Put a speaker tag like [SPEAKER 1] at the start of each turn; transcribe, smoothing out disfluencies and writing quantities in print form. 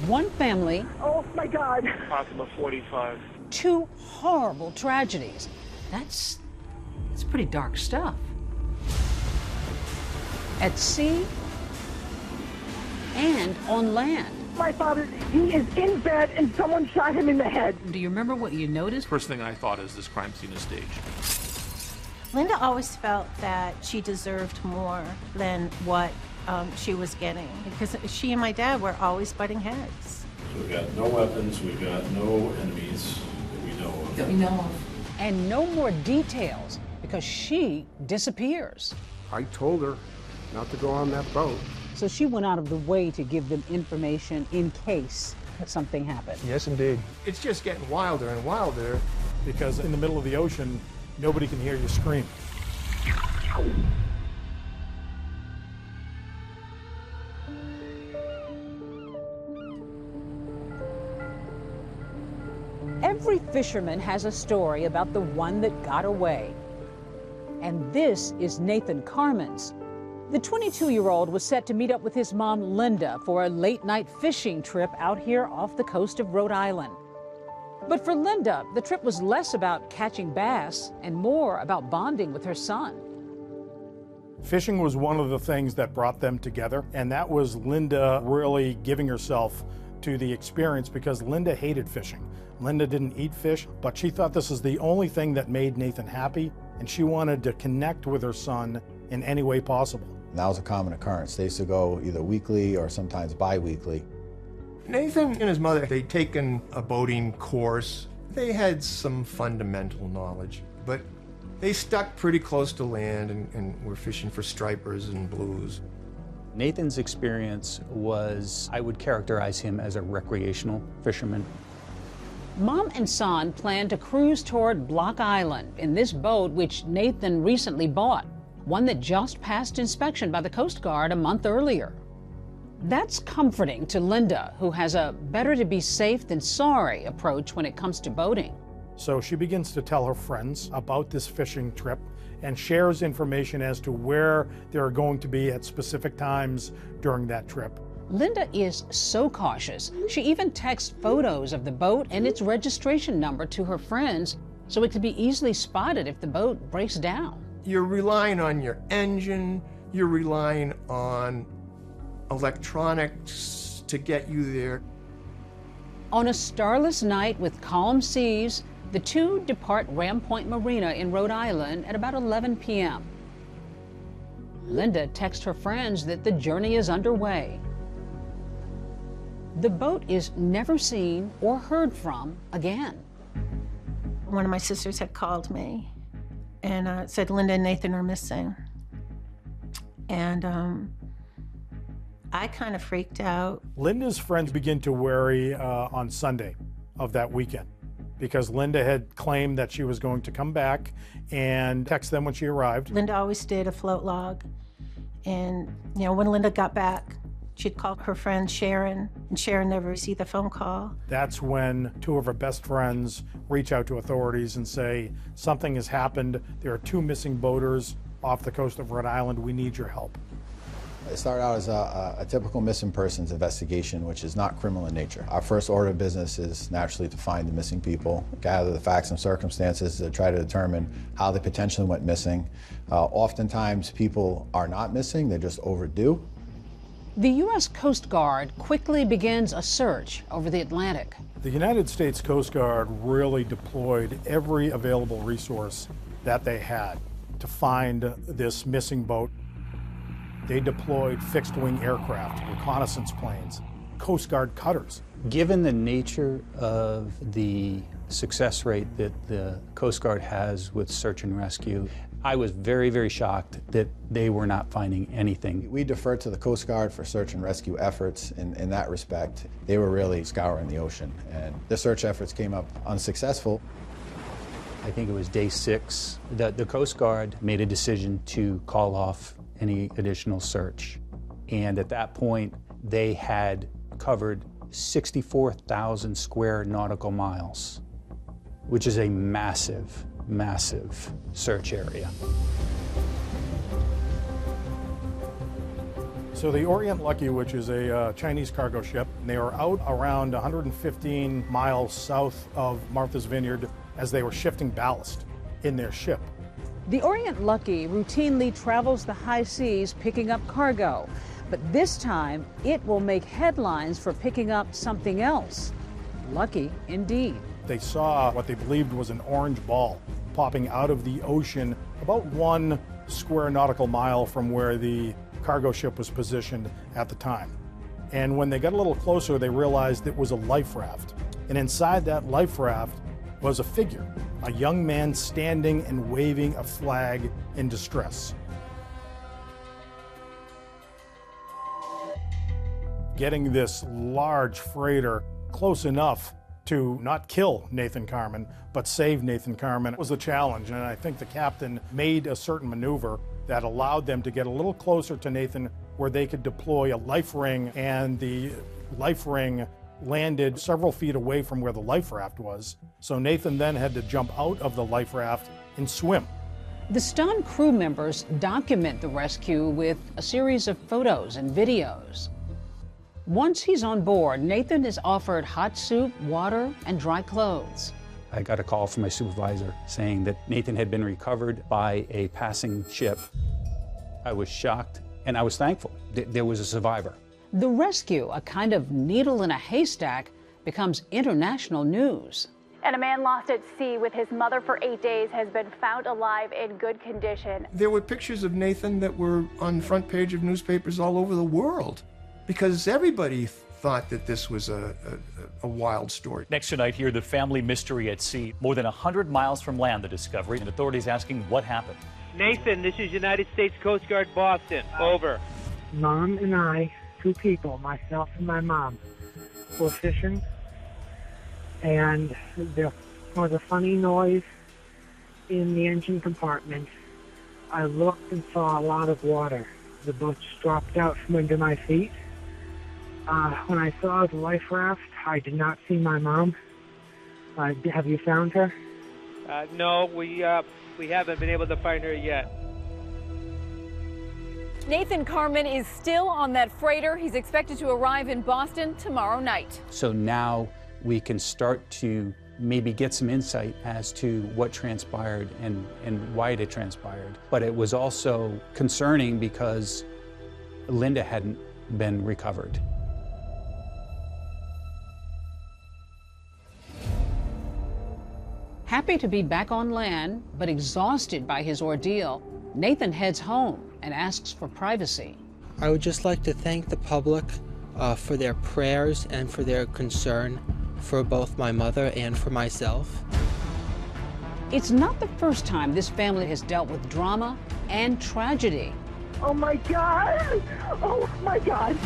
[SPEAKER 1] One family.
[SPEAKER 2] Oh my God.
[SPEAKER 3] Possible 45.
[SPEAKER 1] Two horrible tragedies. That's pretty dark stuff. At sea and on land.
[SPEAKER 2] My father, he is in bed and someone shot him in the head.
[SPEAKER 1] Do you remember what you noticed?
[SPEAKER 3] First thing I thought is this crime scene is staged.
[SPEAKER 4] Linda always felt that she deserved more than what she was getting, because she and my dad were always butting heads.
[SPEAKER 5] So we've got no weapons, we've got no enemies that we know of.
[SPEAKER 4] That we know of.
[SPEAKER 1] And no more details, because she disappears.
[SPEAKER 6] I told her not to go on that boat.
[SPEAKER 1] So she went out of the way to give them information in case something happened.
[SPEAKER 7] Yes, indeed.
[SPEAKER 8] It's just getting wilder and wilder.
[SPEAKER 9] Because in the middle of the ocean, nobody can hear you scream.
[SPEAKER 1] Every fisherman has a story about the one that got away. And this is Nathan Carman's. The 22-year-old was set to meet up with his mom, Linda, for a late-night fishing trip out here off the coast of Rhode Island. But for Linda, the trip was less about catching bass and more about bonding with her son.
[SPEAKER 9] Fishing was one of the things that brought them together, and that was Linda really giving herself to the experience because Linda hated fishing. Linda didn't eat fish, but she thought this is the only thing that made Nathan happy, and she wanted to connect with her son in any way possible.
[SPEAKER 10] That was a common occurrence. They used to go either weekly or sometimes bi-weekly.
[SPEAKER 8] Nathan and his mother, they'd taken a boating course. They had some fundamental knowledge, but they stuck pretty close to land and were fishing for stripers and blues.
[SPEAKER 7] Nathan's experience was, I would characterize him as a recreational fisherman.
[SPEAKER 1] Mom and son planned to cruise toward Block Island in this boat, which Nathan recently bought, one that just passed inspection by the Coast Guard a month earlier. That's comforting to Linda, who has a better to be safe than sorry approach when it comes to boating.
[SPEAKER 9] So she begins to tell her friends about this fishing trip and shares information as to where they're going to be at specific times during that trip.
[SPEAKER 1] Linda is so cautious, she even texts photos of the boat and its registration number to her friends so it can be easily spotted if the boat breaks down.
[SPEAKER 8] You're relying on your engine, you're relying on electronics to get you there.
[SPEAKER 1] On a starless night with calm seas, the two depart Ram Point Marina in Rhode Island at about 11 p.m. Linda texts her friends that the journey is underway. The boat is never seen or heard from again.
[SPEAKER 4] One of my sisters had called me and said Linda and Nathan are missing. And I kind of freaked out.
[SPEAKER 9] Linda's friends begin to worry on Sunday of that weekend because Linda had claimed that she was going to come back and text them when she arrived.
[SPEAKER 4] Linda always did a float log. And, you know, when Linda got back, she'd call her friend Sharon, and Sharon never received a phone call.
[SPEAKER 9] That's when two of her best friends reach out to authorities and say, something has happened. There are two missing boaters off the coast of Rhode Island. We need your help.
[SPEAKER 10] It started out as a typical missing persons investigation, which is not criminal in nature. Our first order of business is naturally to find the missing people, gather the facts and circumstances to try to determine how they potentially went missing. Oftentimes people are not missing, they're just overdue.
[SPEAKER 1] The U.S. Coast Guard quickly begins a search over the Atlantic.
[SPEAKER 9] The United States Coast Guard really deployed every available resource that they had to find this missing boat. They deployed fixed-wing aircraft, reconnaissance planes, Coast Guard cutters.
[SPEAKER 7] Given the nature of the success rate that the Coast Guard has with search and rescue, I was very, very shocked that they were not finding anything.
[SPEAKER 10] We defer to the Coast Guard for search and rescue efforts in that respect. They were really scouring the ocean, and the search efforts came up unsuccessful.
[SPEAKER 7] I think it was day 6 that the Coast Guard made a decision to call off any additional search. And at that point, they had covered 64,000 square nautical miles, which is a massive, massive search area.
[SPEAKER 9] So the Orient Lucky, which is a Chinese cargo ship, and they were out around 115 miles south of Martha's Vineyard as they were shifting ballast in their ship.
[SPEAKER 1] The Orient Lucky routinely travels the high seas picking up cargo, but this time it will make headlines for picking up something else. Lucky indeed.
[SPEAKER 9] They saw what they believed was an orange ball popping out of the ocean about 1 square nautical mile from where the cargo ship was positioned at the time. And when they got a little closer, they realized it was a life raft. And inside that life raft was a figure, a young man standing and waving a flag in distress. Getting this large freighter close enough to not kill Nathan Carman, but save Nathan Carman was a challenge. And I think the captain made a certain maneuver that allowed them to get a little closer to Nathan where they could deploy a life ring, and the life ring landed several feet away from where the life raft was. So Nathan then had to jump out of the life raft and swim.
[SPEAKER 1] The stunned crew members document the rescue with a series of photos and videos. Once he's on board, Nathan is offered hot soup, water, and dry clothes.
[SPEAKER 7] I got a call from my supervisor saying that Nathan had been recovered by a passing ship. I was shocked, and I was thankful that there was a survivor.
[SPEAKER 1] The rescue, a kind of needle in a haystack, becomes international news.
[SPEAKER 11] And a man lost at sea with his mother for 8 days has been found alive in good condition.
[SPEAKER 8] There were pictures of Nathan that were on the front page of newspapers all over the world because everybody thought that this was a wild story.
[SPEAKER 12] Next tonight, here, the family mystery at sea. More than 100 miles from land, the discovery, and authorities asking what happened.
[SPEAKER 13] Nathan, this is United States Coast Guard, Boston. Over.
[SPEAKER 2] Mom and I, 2 people, myself and my mom, were fishing, and there was a funny noise in the engine compartment. I looked and saw a lot of water. The boat dropped out from under my feet. When I saw the life raft, I did not see my mom. Have you found her?
[SPEAKER 13] No, we haven't been able to find her yet.
[SPEAKER 11] Nathan Carman is still on that freighter. He's expected to arrive in Boston tomorrow night.
[SPEAKER 7] So now we can start to maybe get some insight as to what transpired and why it transpired. But it was also concerning because Linda hadn't been recovered.
[SPEAKER 1] Happy to be back on land, but exhausted by his ordeal, Nathan heads home and asks for privacy.
[SPEAKER 14] I would just like to thank the public for their prayers and for their concern for both my mother and for myself.
[SPEAKER 1] It's not the first time this family has dealt with drama and tragedy.
[SPEAKER 2] Oh my God! Oh my God!